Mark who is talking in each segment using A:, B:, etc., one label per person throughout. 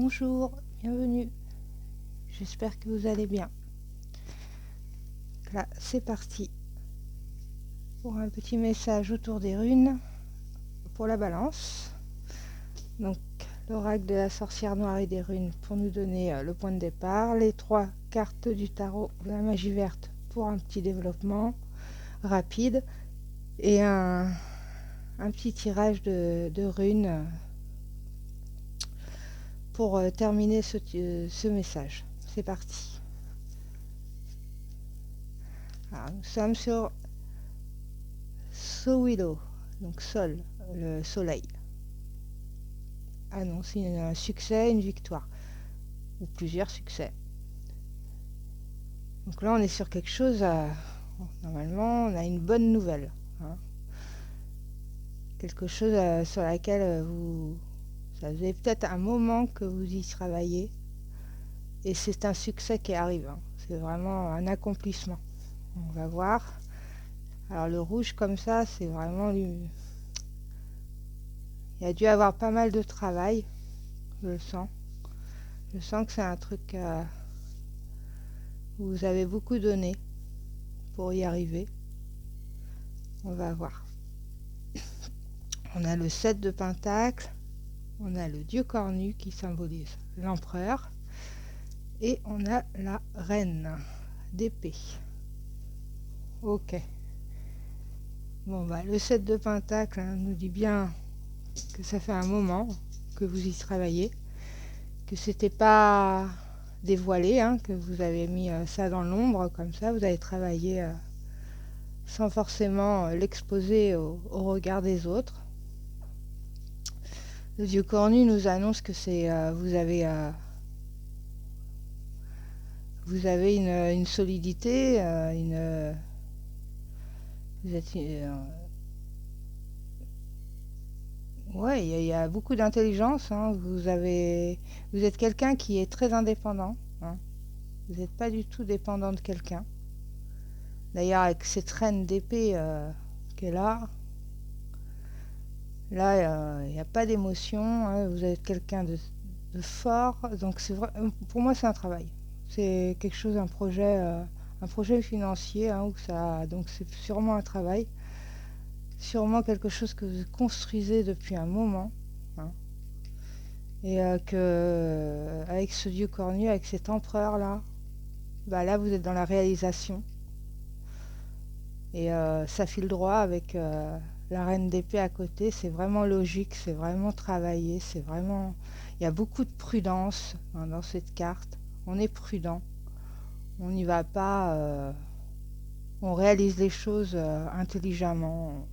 A: Bonjour, bienvenue. J'espère que vous allez bien. Là, c'est parti pour un petit message autour des runes pour la balance. Donc, l'oracle de la sorcière noire et des runes pour nous donner le point de départ. Les 3 cartes du tarot de la magie verte pour un petit développement rapide. Et un petit tirage de runes pour terminer ce message. C'est parti. Alors, nous sommes sur Sowilo, donc Sol, le soleil. Annonce un succès, une victoire, ou plusieurs succès. Donc là, on est sur quelque chose, normalement, on a une bonne nouvelle. Hein. Quelque chose sur laquelle ça faisait peut-être un moment que vous y travaillez, et c'est un succès qui arrive. Hein. C'est vraiment un accomplissement. On va voir. Alors le rouge comme ça, c'est vraiment... Il y a dû avoir pas mal de travail, je le sens. Je sens que c'est un truc où vous avez beaucoup donné pour y arriver. On va voir. On a le 7 de Pentacle, on a le dieu cornu qui symbolise l'empereur, et on a la reine d'épée. Ok. Bon, bah, le 7 de Pentacle nous dit bien que ça fait un moment que vous y travaillez, que c'était pas dévoilé, que vous avez mis ça dans l'ombre comme ça, vous avez travaillé sans forcément l'exposer au regard des autres. Le dieu cornu nous annonce que c'est vous avez une solidité, vous êtes ouais, il y a beaucoup d'intelligence. Hein. Vous êtes quelqu'un qui est très indépendant. Hein. Vous n'êtes pas du tout dépendant de quelqu'un. D'ailleurs, avec cette reine d'épée qu'elle a, là, il n'y a pas d'émotion. Hein. Vous êtes quelqu'un de fort. Donc, c'est vrai, pour moi, c'est un travail. C'est quelque chose, un projet financier. Hein, où ça, donc, c'est sûrement un travail. Sûrement quelque chose que vous construisez depuis un moment. Hein. Et avec ce dieu cornu, avec cet empereur là, bah là vous êtes dans la réalisation. Et ça file droit avec la reine d'épée à côté. C'est vraiment logique, c'est vraiment travaillé, c'est vraiment... Il y a beaucoup de prudence dans cette carte. On est prudent. On n'y va pas... on réalise les choses intelligemment.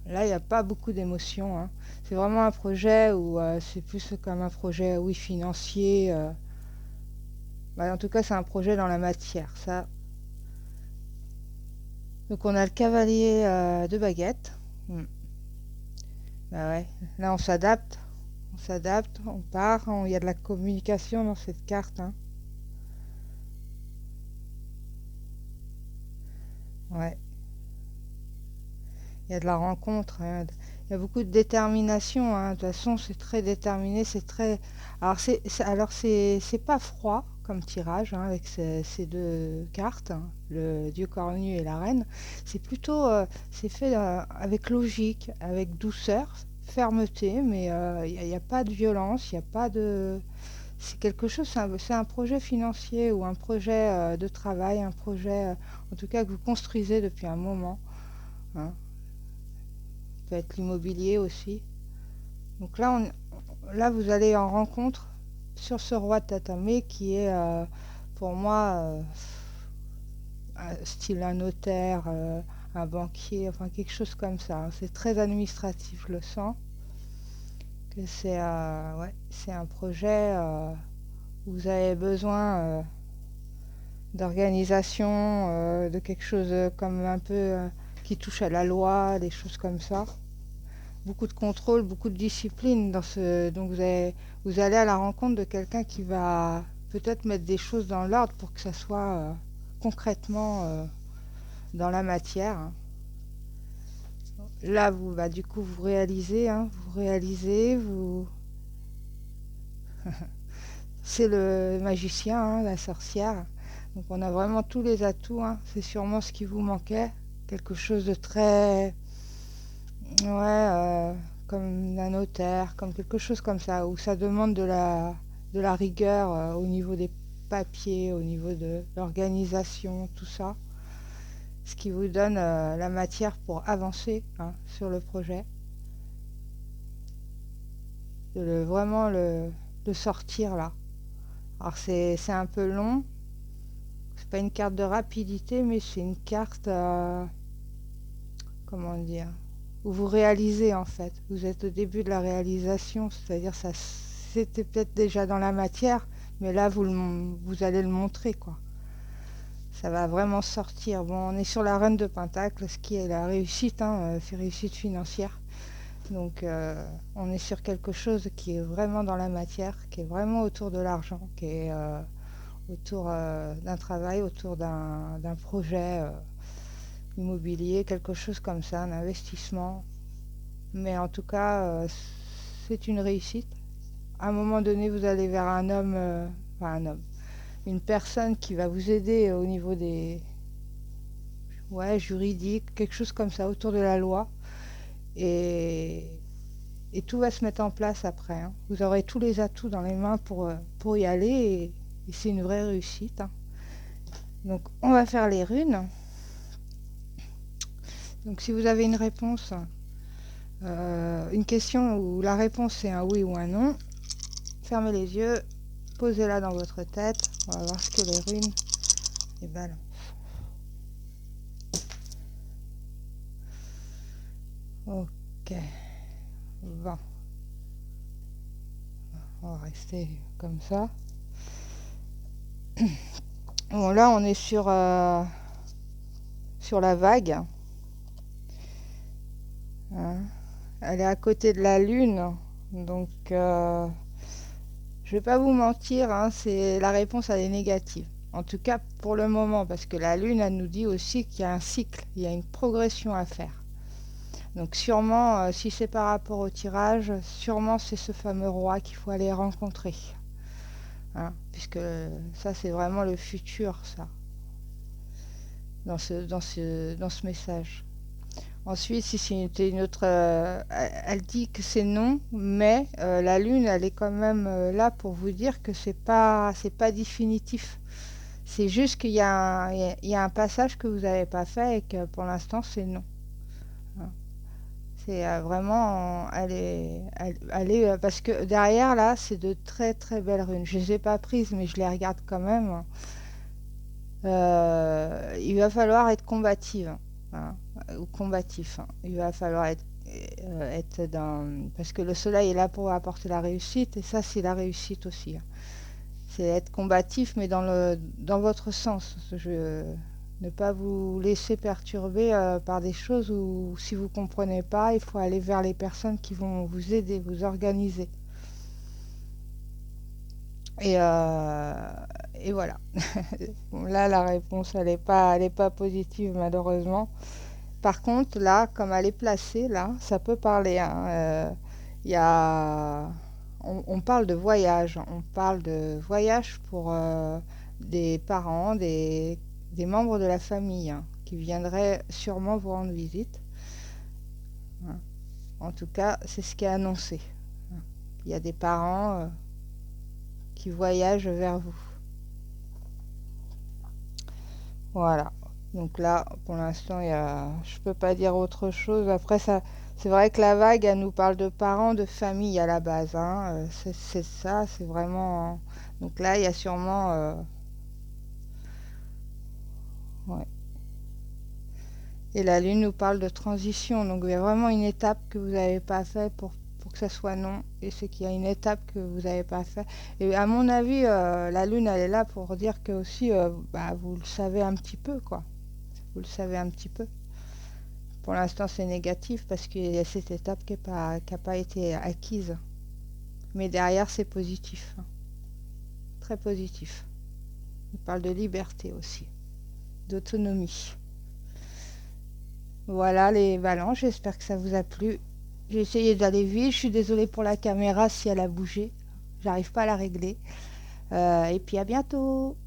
A: Là, il n'y a pas beaucoup d'émotions. Hein. C'est vraiment un projet où c'est plus comme un projet, oui, financier. Bah, en tout cas, c'est un projet dans la matière. Ça. Donc, on a le cavalier de baguette. Bah ouais. Là, on s'adapte. On s'adapte, on part. Il y a de la communication dans cette carte. Hein. Ouais. Il y a de la rencontre. Hein. Il y a beaucoup de détermination. Hein. De toute façon, c'est très déterminé. C'est très. Alors, c'est pas froid comme tirage avec ces 2 cartes, hein, le dieu cornu et la reine. C'est plutôt. C'est fait avec logique, avec douceur, fermeté, mais il n'y a pas de violence, il n'y a pas de. C'est quelque chose, c'est un projet financier ou un projet de travail, un projet, en tout cas, que vous construisez depuis un moment. Hein. Peut être l'immobilier aussi. Donc là, vous allez en rencontre sur ce roi de tatame qui est pour moi style un notaire, un banquier, enfin quelque chose comme ça. C'est très administratif, je le sens. Que c'est un projet où vous avez besoin d'organisation, de quelque chose comme un peu qui touche à la loi, des choses comme ça. Beaucoup de contrôle, beaucoup de discipline dans donc vous allez à la rencontre de quelqu'un qui va peut-être mettre des choses dans l'ordre pour que ça soit concrètement dans la matière. Hein. Là, du coup, vous réalisez, C'est le magicien, hein, la sorcière. Donc on a vraiment tous les atouts, hein. C'est sûrement ce qui vous manquait. Quelque chose de très... Ouais, comme un notaire, comme quelque chose comme ça, où ça demande de la rigueur au niveau des papiers, au niveau de l'organisation, tout ça. Ce qui vous donne la matière pour avancer, hein, sur le projet. Vraiment le sortir là. Alors c'est un peu long. C'est pas une carte de rapidité, mais c'est une carte, comment dire, où vous réalisez en fait. Vous êtes au début de la réalisation, c'est-à-dire ça c'était peut-être déjà dans la matière, mais là vous allez le montrer quoi. Ça va vraiment sortir. Bon, on est sur la reine de Pentacle, ce qui est la réussite, hein, c'est réussite financière. Donc on est sur quelque chose qui est vraiment dans la matière, qui est vraiment autour de l'argent, qui est autour d'un travail, autour d'un projet immobilier, quelque chose comme ça, un investissement. Mais en tout cas, c'est une réussite. À un moment donné, vous allez vers un homme, enfin un homme, une personne qui va vous aider au niveau des, ouais, juridiques, quelque chose comme ça, autour de la loi. Et, et tout va se mettre en place après, hein. Vous aurez tous les atouts dans les mains pour y aller et c'est une vraie réussite, hein. Donc on va faire les runes. Donc si vous avez une réponse, une question où la réponse est un oui ou un non, fermez les yeux, posez-la dans votre tête. On va voir ce que les runes et balancent. Ok, bon, on va rester comme ça. Bon, là on est sur la vague, hein. Elle est à côté de la lune, donc je vais pas vous mentir, hein, c'est la réponse elle est négative. En tout cas pour le moment, parce que la lune elle nous dit aussi qu'il y a un cycle, il y a une progression à faire. Donc sûrement, si c'est par rapport au tirage, sûrement c'est ce fameux roi qu'il faut aller rencontrer, hein, puisque ça c'est vraiment le futur, ça, dans ce message. Ensuite, si c'était une autre, elle dit que c'est non, mais la lune, elle est quand même là pour vous dire que c'est pas définitif. C'est juste qu'il y a il y a un passage que vous n'avez pas fait et que pour l'instant c'est non, hein. C'est vraiment, elle est parce que derrière là, c'est de très très belles runes. Je les ai pas prises, mais je les regarde quand même. Il va falloir être combative, hein, ou combatif, hein. Il va falloir être dans... Parce que le soleil est là pour apporter la réussite, et ça, c'est la réussite aussi, hein. C'est être combatif, mais dans votre sens. Ne pas vous laisser perturber par des choses où, si vous ne comprenez pas, il faut aller vers les personnes qui vont vous aider, vous organiser. Et, euh, et voilà. Bon, là, la réponse, elle est pas positive, malheureusement. Par contre, là, comme elle est placée, là, ça peut parler, hein. Il y a... on parle de voyage. On parle de voyage pour des parents, des membres de la famille, hein, qui viendraient sûrement vous rendre visite, hein. En tout cas, c'est ce qui est annoncé, hein. Il y a des parents qui voyagent vers vous. Voilà. Donc là, pour l'instant, je peux pas dire autre chose. Après, ça, c'est vrai que la vague, elle nous parle de parents, de famille à la base, hein. C'est ça, c'est vraiment. Donc là, il y a sûrement. Ouais. Et la lune nous parle de transition. Donc il y a vraiment une étape que vous n'avez pas fait pour que ça soit non. Et c'est qu'il y a une étape que vous n'avez pas fait. Et à mon avis, la lune, elle est là pour dire que aussi, bah, vous le savez un petit peu, quoi. Vous le savez un petit peu. Pour l'instant, c'est négatif parce qu'il y a cette étape qui a pas été acquise. Mais derrière, c'est positif, hein. Très positif. On parle de liberté aussi, d'autonomie. Voilà les balances, j'espère que ça vous a plu. J'ai essayé d'aller vite, je suis désolée pour la caméra si elle a bougé. j'arrive pas à la régler. Et puis à bientôt.